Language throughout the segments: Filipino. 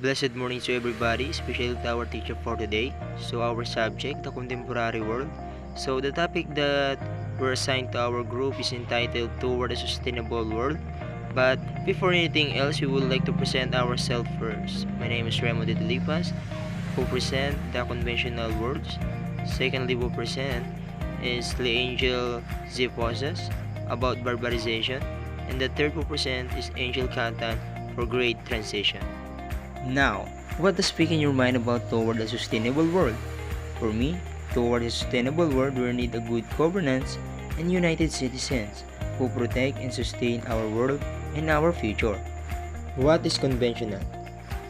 Blessed morning to everybody, especially to our teacher for today. So our subject, the contemporary world. So the topic that we're assigned to our group is entitled Toward a Sustainable World. But before anything else, we would like to present ourselves first. My name is Remo de Delipas, who present the conventional words. Secondly, who present is Angel Ziposes about barbarization. And the third who present is Angel Cantan for great transition. Now, what does speak in your mind about toward a sustainable world? For me, toward a sustainable world, we need a good governance and united citizens who protect and sustain our world and our future. What is conventional?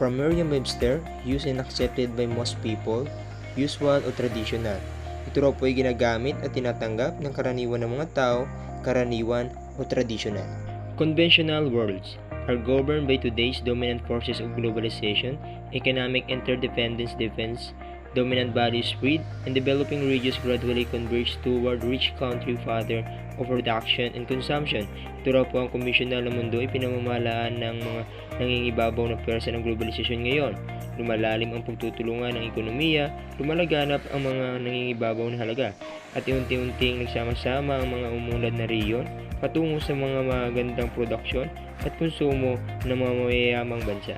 From Merriam-Webster, used and accepted by most people, usual o traditional. Ito raw po ay ginagamit at tinatanggap ng karaniwan ng mga tao, karaniwan o traditional. Conventional worlds are governed by today's dominant forces of globalization, economic interdependence, defense, dominant bodies spread, and developing regions gradually converge toward rich country father of production and consumption. Ito raw po ang konbensyonal na mundo ay pinamamahalaan ng mga nangingibabaw na pwersa ng globalisasyon ngayon. Lumalalim ang pagtutulungan ng ekonomiya, lumalaganap ang mga nangingibabaw na halaga, at unti-unting nagsama-sama ang mga umunlad na rehiyon patungo sa mga magandang produksyon at konsumo ng mga mayayamang bansa.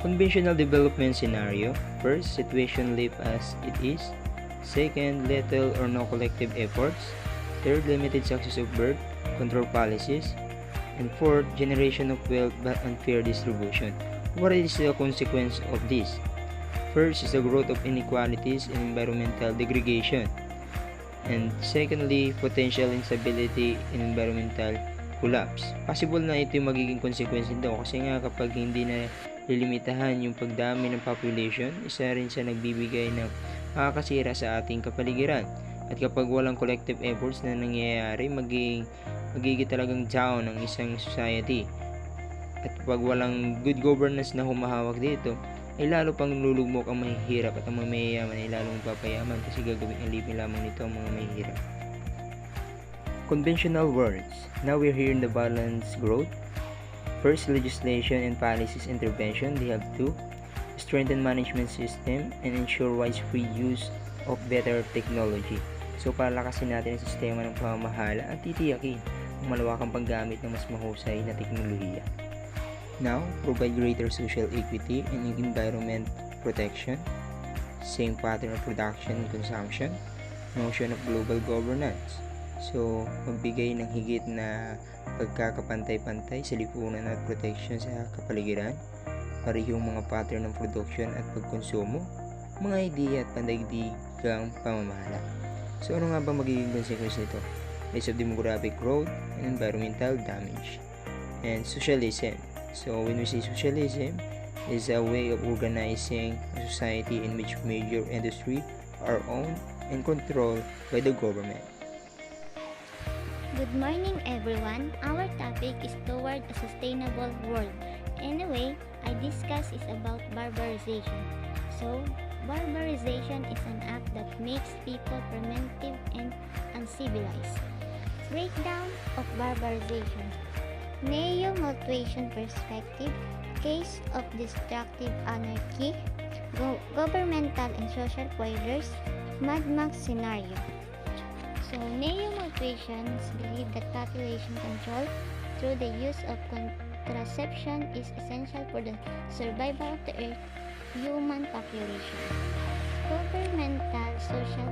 Conventional development scenario: first, situation left as it is. Second, little or no collective efforts. Third, limited success of birth control policies. And fourth, generation of wealth but unfair distribution. What is the consequence of this? First is the growth of inequalities and environmental degradation. And secondly, potential instability and environmental collapse. Possible na ito yung magiging consequence nito kasi nga kapag hindi na lilimitahan yung pagdami ng population, isa rin sa nagbibigay ng makakasira sa ating kapaligiran. At kapag walang collective efforts na nangyayari, magiging talagang down ang isang society. At kapag walang good governance na humahawak dito, ay lalo pang lulugmok ang mahihirap at ang mga mayayaman ay lalong papayaman kasi gagawin alipin lamang nito ang mga mahihirap. Conventional words. Now we're here in the balanced growth. First, legislation and policies intervention. They have to strengthen management system and ensure widespread use of better technology. So palakasin natin ang sistema ng pamamahala at titiyakin ang malawakang paggamit ng mas mahusay na teknolohiya. Now, provide greater social equity and environment protection, same pattern of production and consumption, notion of global governance. So, magbigay ng higit na pagkakapantay-pantay sa lipunan at protection sa kapaligiran, parehong mga pattern ng production at pagkonsumo, mga ideya at pandaigdigang pamamahala. So, ano nga ba magiging consequence nito? Rise of demographic growth and environmental damage. And socialism. So when we say socialism, is a way of organizing a society in which major industry are owned and controlled by the government. Good morning everyone. Our topic is toward a sustainable world. Anyway, I discuss is about barbarization. So, barbarization is an act that makes people primitive and uncivilized. Breakdown of barbarization. Neo-Malthusian perspective, case of destructive anarchy, governmental and social failures, Mad Max scenario. So, Neo-Malthusians believe that population control through the use of contraception is essential for the survival of the Earth human population. Governmental social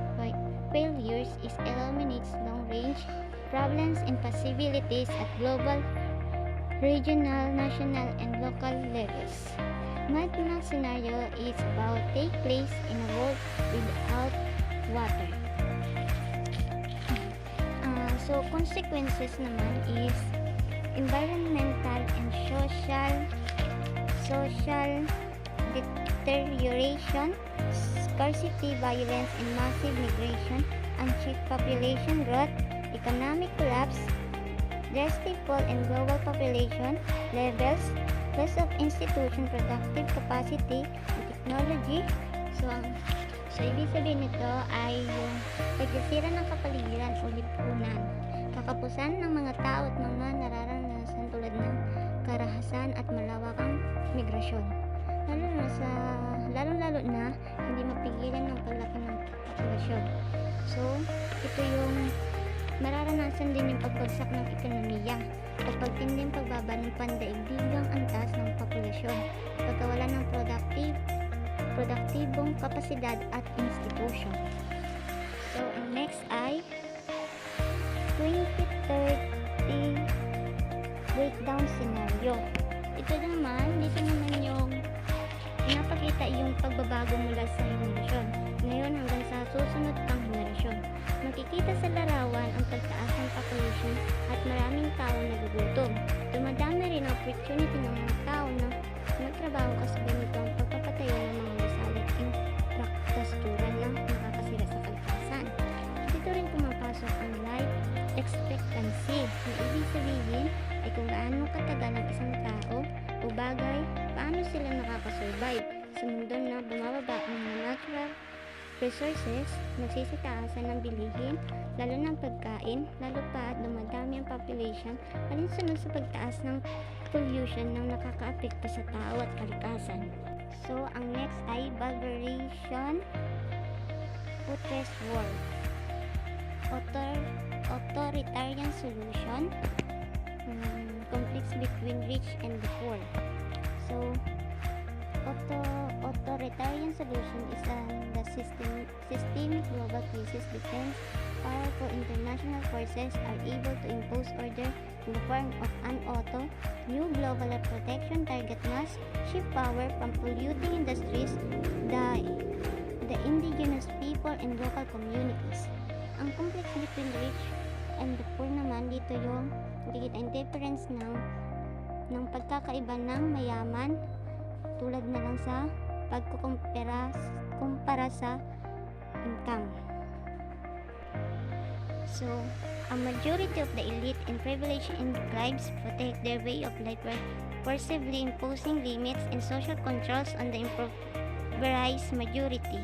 failures is eliminates long-range problems and possibilities at global, regional, national, and local levels. Mad Max scenario is about take place in a world without water. So consequences naman is environmental and social deterioration, scarcity, violence, and massive migration, unchecked population growth, economic collapse, drastic fall in global population levels, loss of institution productive capacity and technology. So ibig sabihin nito ay yung pagsisira ng kapaligiran o lipunan, kakapusan ng mga tao at mga nararanasan tulad ng karahasan at malawakang migrasyon. lalo na hindi mapigilan ng paglaki ng populasyon. So, ito yung mararanasan din yung pagbagsak ng ekonomiya o pagtinding pagbaba ng pandaigdigang antas ng populasyon, pagkawala ng produktibong kapasidad at institusyon. So, ang next ay 2030 breakdown scenario. Ito dito naman yung pinapakita yung pagbabago mula sa henerasyon ngayon hanggang sa susunod pang henerasyon. Makikita sa larawan ang pagtaas ng population at maraming tao nagugutom. Dumadami rin ang opportunity ng mga tao na magtrabaho kasabay nito ang pagpapatayo ng mga gusaling infrastruktura na nakakasira sa kalikasan. Dito rin pumapasok ang life expectancy na ibig sabihin ay kung gaano katagal ang isang tao o bagay, paano sila nakakasurvive sa mundo na bumababa ang mga natural resources, nagsisitaasan ng bilihin, lalo ng pagkain, lalo pa at dumadami ang population, alinsunod sa pagtaas ng pollution na nakakaapekto sa tao at kalikasan. So, ang next ay Bulgarization Putres World. Authoritarian solution, conflicts between rich and the poor. So, authoritarian solution is the systemic global crisis depends powerful international forces are able to impose order in the form of an new global protection target must shift power from polluting industries, the indigenous people and local communities. Ang conflict between the rich and the poor naman, dito yung nakikita yung difference ng pagkakaiba ng mayaman tulad na lang sa pagkukumpara sa income. So, a majority of the elite and privileged tribes protect their way of life by forcibly imposing limits and social controls on the impoverished majority,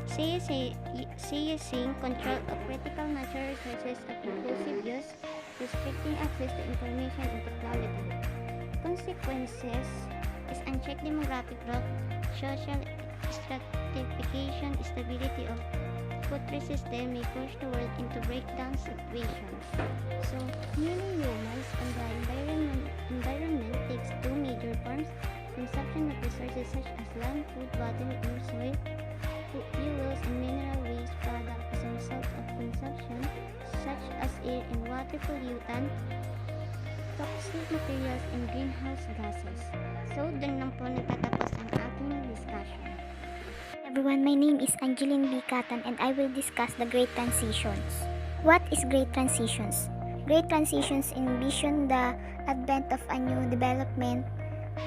seizing control of critical natural resources of inclusive use, restricting access to information and technology. Consequences is unchecked demographic growth, social stratification, stability of food system may push the world into breakdown situations. So, human humans and the environment takes two major forms: consumption of resources such as land, food, water, and soil, fuels, and mineral waste products as a result of consumption, such as air and water pollutant, toxic materials, and greenhouse gases. So, dun lang po nagtatapos ang aking discussion. Everyone, my name is Angeline B. Catan and I will discuss the Great Transitions. What is Great Transitions? Great Transitions envision the advent of a new development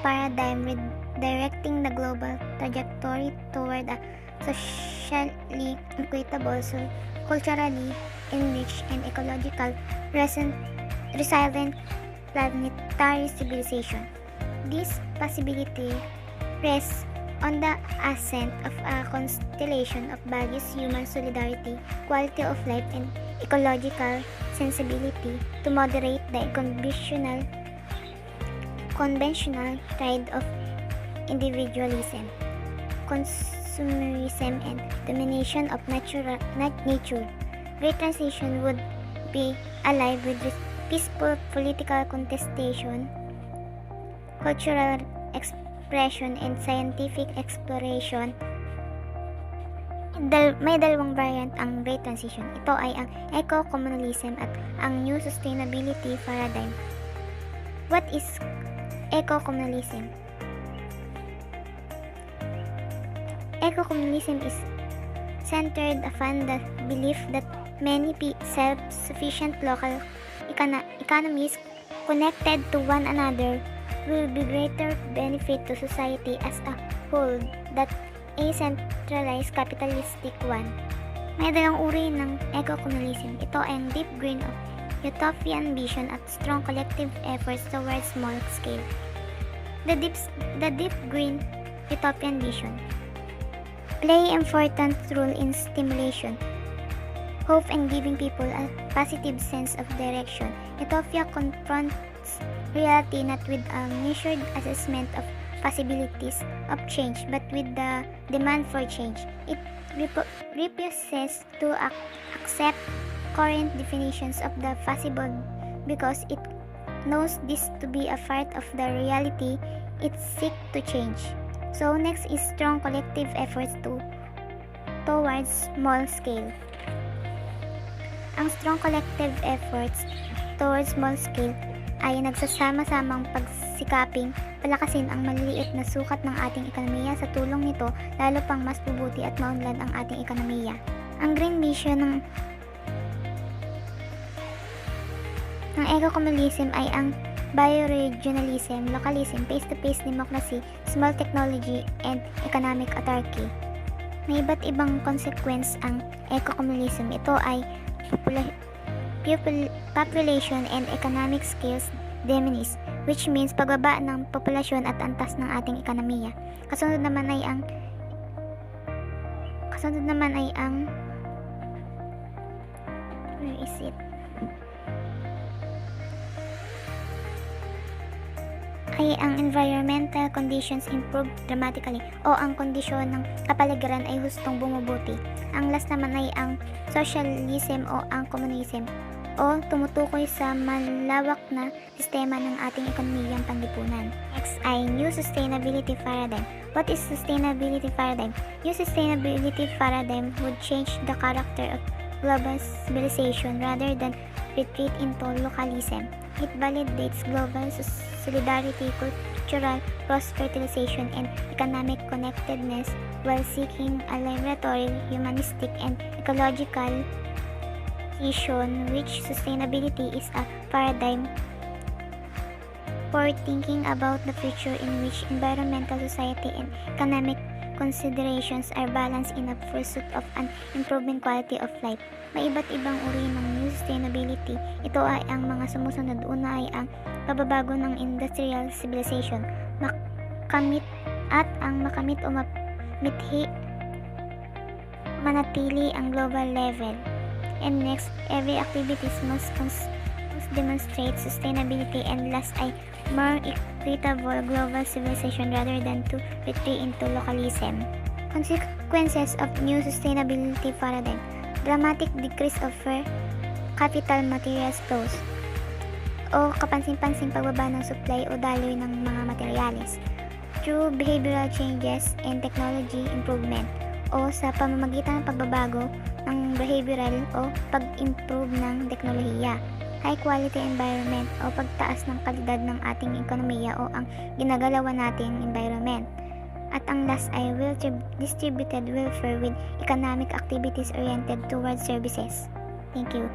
paradigm redirecting the global trajectory toward a socially equitable, culturally enriched, and ecological resilient planetary civilization. This possibility rests on the ascent of a constellation of values: human solidarity, quality of life, and ecological sensibility to moderate the conventional tide of individualism, consumerism, and domination of nature. Great Transition would be alive with peaceful political contestation, cultural expression, and scientific exploration. May dalawang variant ang Great Transition. Ito ay ang eco-communalism at ang New Sustainability Paradigm. What is eco-communalism? Eco-communalism is centered upon the belief that many self-sufficient local economies connected to one another will be greater benefit to society as a whole than a centralized capitalistic one. May dalawang uri ng eco-communalism. Ito ay ang deep green of utopian vision at strong collective efforts towards small scale. The deep green utopian vision play important role in stimulation, hope, and giving people a positive sense of direction. Utopia confronts reality not with a measured assessment of possibilities of change, but with the demand for change. It refuses to accept current definitions of the possible because it knows this to be a part of the reality it seeks to change. So next is strong collective efforts towards small scale. Ang strong collective efforts towards small scale ay nagsasama-samang pagsikaping palakasin ang maliliit na sukat ng ating ekonomiya. Sa tulong nito, lalo pang mas bubuti at maunlad ang ating ekonomiya. Ang green vision ng eco-communism ay ang bioregionalism, localism, face-to-face democracy, small technology, and economic autarky. May iba't ibang consequence ang eco-communism. Ito ay population and economic scales diminish, which means pagbaba ng populasyon at antas ng ating ekonomiya. Kasunod naman ay ang where is it? Ay ang environmental conditions improve dramatically o ang kondisyon ng kapaligiran ay hustong bumubuti. Ang last naman ay ang socialism o ang communism o tumutukoy sa malawak na sistema ng ating ekonomiyang panlipunan. Next ay New Sustainability Paradigm. What is Sustainability Paradigm? New Sustainability Paradigm would change the character of global civilization rather than retreat into localism. It validates global solidarity, cultural cross-fertilization, and economic connectedness while seeking a liberatory, humanistic, and ecological vision, which sustainability is a paradigm for thinking about the future in which environmental, society, and economic considerations are balanced in a pursuit of an improving quality of life. May iba't ibang uri ng new sustainability. Ito ay ang mga sumusunod. Una ay ang pababago ng industrial civilization. Makamit o manatili ang global level. And next, every activities must demonstrate sustainability. And last ay more equitable global civilization rather than to retreat into localism. Consequences of new sustainability paradigm: dramatic decrease of capital materials flows o kapansin-pansing pagbaba ng supply o daloy ng mga materyales through behavioral changes and technology improvement o sa pamamagitan ng pagbabago ng behavioral o pag-improve ng teknolohiya. High quality environment o pagtaas ng kalidad ng ating ekonomiya o ang ginagalawan nating environment. At ang last ay distributed welfare with economic activities oriented towards services. Thank you.